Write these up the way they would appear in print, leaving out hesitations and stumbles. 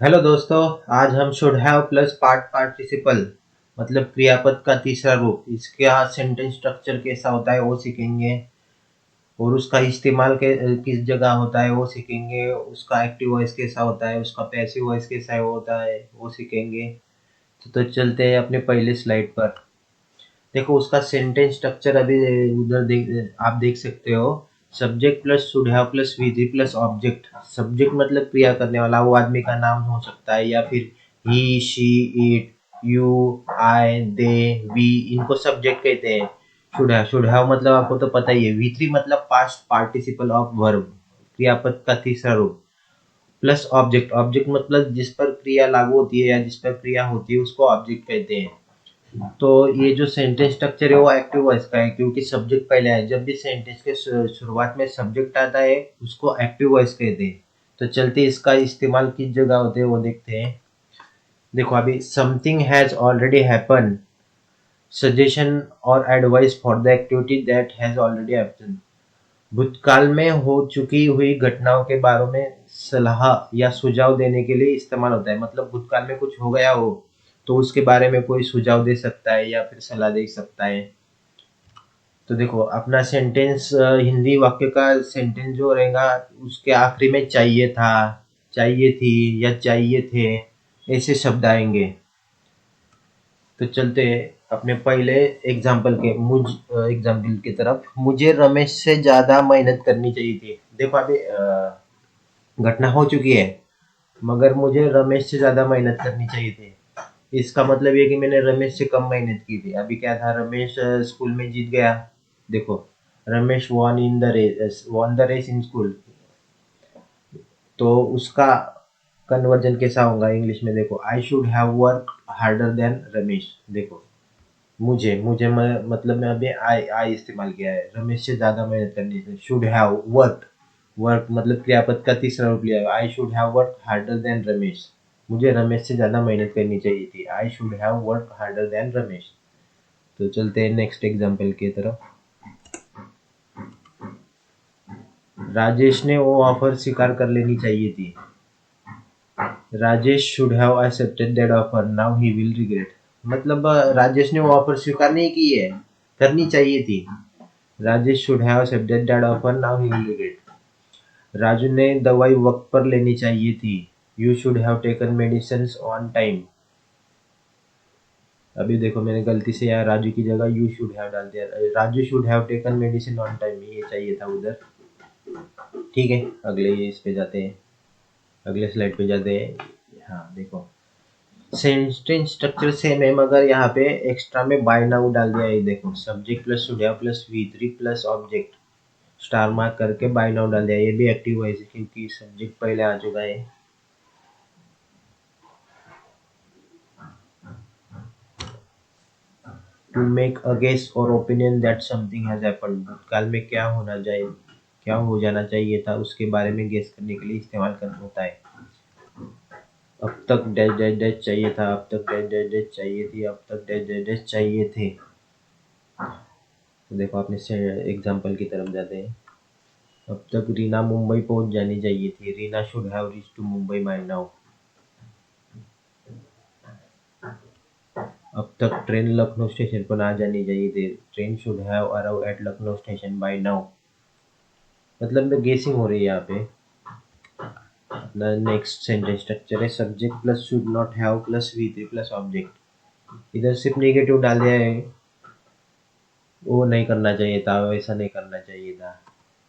Hello दोस्तों। आज हम should have plus part participle मतलब क्रियापद का तीसरा रूप, इसका सेंटेंस स्ट्रक्चर कैसा होता है वो सीखेंगे और उसका इस्तेमाल किस जगह होता है वो सीखेंगे। उसका एक्टिव वॉइस कैसा होता है, उसका पैसिव वॉइस कैसा है होता है वो सीखेंगे। तो चलते हैं अपने पहले स्लाइड पर। देखो उसका सेंटेंस स्ट्रक्चर अभी उधर आप देख सकते हो। Subject plus should have plus V plus object. Subject मतलब क्रिया करने वाला, वो आदमी का नाम हो सकता है या फिर he she it you I they we, इनको सब्जेक्ट कहते हैं। शुड हैव मतलब आपको तो पता ही है। वी मतलब पास्ट पार्टिसिपल ऑफ वर्ब, क्रियापद का तीसरा रूप। प्लस ऑब्जेक्ट, ऑब्जेक्ट मतलब जिस पर क्रिया लागू होती है या जिस पर क्रिया होती है उसको ऑब्जेक्ट कहते हैं। तो ये जो सेंटेंस स्ट्रक्चर है वो एक्टिव वॉइस का है क्योंकि सब्जेक्ट पहले है। जब भी सेंटेंस के शुरुआत में सब्जेक्ट आता है उसको एक्टिव वॉइस कहते हैं। तो चलते इसका इस्तेमाल किस जगह होते हैं वो देखते हैं। देखो अभी something has already happen, suggestion और advice for the activity that has already happen. भूतकाल में हो चुकी हुई घटनाओं के बारे में सलाह या सुझाव देने के लिए इस्तेमाल होता है। मतलब भूतकाल में कुछ हो गया हो तो उसके बारे में कोई सुझाव दे सकता है या फिर सलाह दे सकता है। तो देखो अपना सेंटेंस, हिंदी वाक्य का सेंटेंस जो रहेगा उसके आखिरी में चाहिए था, चाहिए थी या चाहिए थे, ऐसे शब्द आएंगे। तो चलते हैं अपने पहले एग्जाम्पल की तरफ। मुझे रमेश से ज्यादा मेहनत करनी चाहिए थी। देखो अभी घटना हो चुकी है मगर मुझे रमेश से ज्यादा मेहनत करनी चाहिए थी। इसका मतलब ये कि मैंने रमेश से कम मेहनत की थी। अभी क्या था, रमेश स्कूल में जीत गया। देखो Ramesh won the race in school. तो उसका कन्वर्जन कैसा होगा इंग्लिश में, देखो I should have work harder than Ramesh. देखो मतलब मैं अभी आई इस्तेमाल किया है, रमेश से ज्यादा मेहनत करनी चाहिए। शुड हैव वर्क, वर्क मतलब क्रियापद का तीसरा रूप लिया है। आई should have work harder than Ramesh, मुझे रमेश से ज्यादा मेहनत करनी चाहिए थी। I should have work harder than Ramesh. तो चलते हैं नेक्स्ट एग्जांपल की तरफ। राजेश ने वो ऑफर स्वीकार कर लेनी चाहिए थी। Rajesh should have accepted that offer, now he will regret. मतलब राजेश ने वो ऑफर स्वीकार नहीं की है, करनी चाहिए थी। Rajesh should have accepted that offer, now he will regret. Raju ने दवाई वक्त पर लेनी चाहिए थी। You should have taken medicine on time. अभी देखो मैंने गलती से यहाँ राजू की जगह यू शुड हैव डाल दिया। Raju should have taken medicine on time, ये चाहिए था उधर। ठीक है, अगले इस पे जाते हैं, अगले स्लाइड पे जाते हैं। हाँ देखो सेंटेंस स्ट्रक्चर सेम है मगर यहाँ पे एक्स्ट्रा में बाय नाउ डाल दिया है। देखो subject plus should have plus V plus object, star mark करके बाय नाउ डाल दिया। ये भी एक्टिव वॉइस है क्योंकि सब्जेक्ट पहले आ चुका है। टू मेक अ गेस और opinion that something has happened, भूतकाल में क्या हो जाना चाहिए था उसके बारे में गेस करने के लिए इस्तेमाल करना होता है। अब तक डैश डैश डैश चाहिए था, अब तक डैश डैश डैश चाहिए थी, अब तक डैश डैश डैश चाहिए थे। तो देखो अपने से एग्जाम्पल की तरफ जाते हैं। अब तक रीना मुंबई पहुंच जानी चाहिए थी। Reena should have reach to Mumbai by now. अब तक ट्रेन लखनऊ स्टेशन पर आ जानी चाहिए थी। Train should have arrive at Lucknow station by now. मतलब में गेसिंग हो रही है यहाँ पे। अपना नेक्स्ट सेंटेंस स्ट्रक्चर है subject plus should not have plus V plus object. इधर सिर्फ नेगेटिव डाल दिया है, वो नहीं करना चाहिए था, वैसा नहीं करना चाहिए था।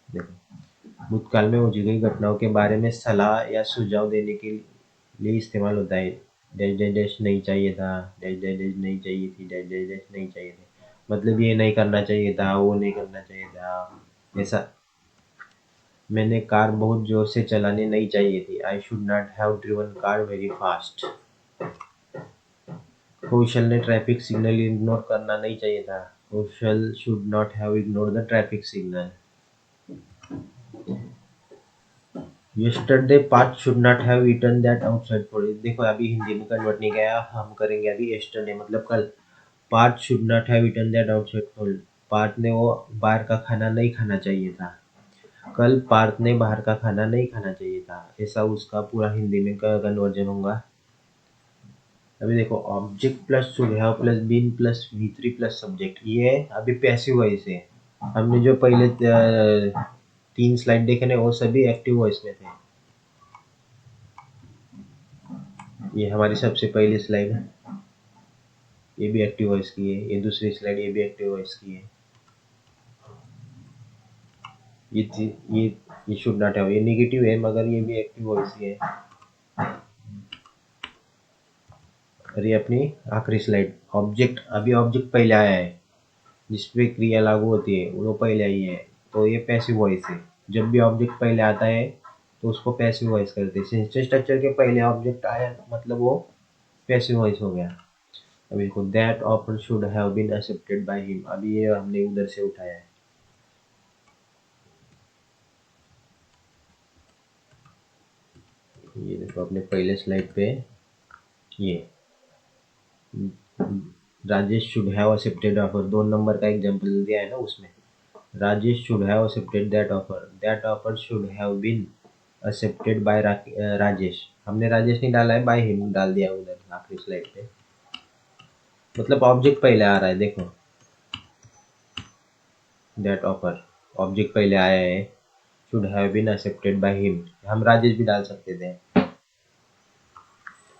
देखो भूतकाल में हो चुकी घटनाओं के बारे में सलाह या सुझाव देने के लिए इस्तेमाल होता है। डैश डैश डैश नहीं चाहिए था, डैश डैश डैश नहीं चाहिए थी, डैश डैश डैश नहीं चाहिए थे। मतलब ये नहीं करना चाहिए था, वो नहीं करना चाहिए था, ऐसा। मैंने कार बहुत जोर से चलानी नहीं चाहिए थी। I should not have driven car very fast. Kaushal ने ट्रैफिक सिग्नल इग्नोर करना नहीं चाहिए था। Kaushal should not have ignore the traffic signal. Yesterday Parth should not have eaten that outside food. देखो अभी हिंदी में कन्वर्ट नहीं गया, हम करेंगे अभी यस्टरडे मतलब कल। Parth should not have eaten that outside food, Parth ने वो बाहर का खाना नहीं खाना चाहिए था। कल पार्थ ने बाहर का खाना नहीं खाना चाहिए था, ऐसा उसका पूरा हिंदी में कन्वर्जन होगा। अभी देखो, object plus should have plus been plus V3 plus subject, ये अभी पैसिव वॉइस है। हमने जो पहले 3 स्लाइड देखे ना, वो सभी एक्टिव वॉइस में थे। ये हमारी सबसे पहली स्लाइड है, ये भी एक्टिव वॉइस की है। ये दूसरी स्लाइड, ये भी एक्टिव वॉइस की है। ये शुड नॉट हैव, ये नेगेटिव है मगर ये भी एक्टिव वॉइस ही है। और ये अपनी आखिरी स्लाइड, ऑब्जेक्ट, अभी ऑब्जेक्ट पहले आया है जिसपे क्रिया लागू होती है, वो पहले आई है, तो ये पैसिव वॉइस है। जब भी ऑब्जेक्ट पहले आता है तो उसको पैसिव वॉइस करते हैं। सेंटेंस स्ट्रक्चर के पहले ऑब्जेक्ट आया मतलब वो पैसिव वॉइस हो गया। अभी देखो, that offer should have been accepted by him, अभी ये हमने उधर से उठाया है। ये देखो अपने पहले स्लाइड पे, ये Rajesh should have accepted offer, 2 number का एग्जांपल दिया है ना उसमें, Rajesh should have accepted that offer should have been accepted by Rajesh, हमने राजेश नहीं डाला है, बाय हिम डाल दिया उधर आखिरी स्लाइड पे। मतलब ऑब्जेक्ट पहले आ रहा है, देखो दैट ऑफर, ऑब्जेक्ट पहले आया है, should have been accepted by him, हम राजेश भी डाल सकते थे।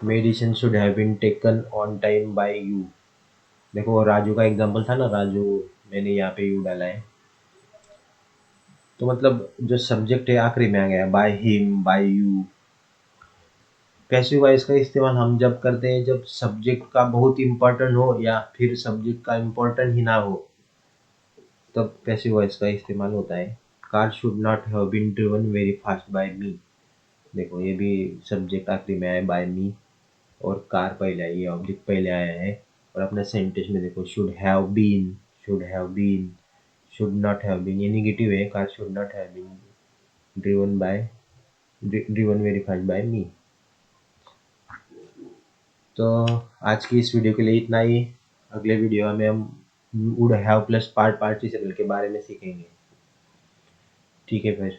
Medicine should have been taken on time by you, देखो राजू का एग्जांपल था ना, राजू, मैंने यहाँ पे यू डाला है। तो मतलब जो सब्जेक्ट है आखिरी में आ गया, by him, by you. Passive voice का इस्तेमाल हम जब करते हैं जब सब्जेक्ट का बहुत इंपॉर्टेंट हो या फिर सब्जेक्ट का इंपॉर्टेंट ही ना हो, तब पैसिव वॉइस का इस्तेमाल होता है। Car should not have been driven very fast by me, देखो ये भी सब्जेक्ट आखिरी में आया बाय मी, और कार पहले आई है, ऑब्जेक्ट पहले आया है। और अपने सेंटेंस में देखो, should have been, should have been, should not have been, ये नेगेटिव है, car should not have been driven very fast by me. तो आज की इस वीडियो के लिए इतना ही। अगले वीडियो में हम वुड हैव प्लस पार्टिसिपल के बारे में सीखेंगे। ठीक है फिर।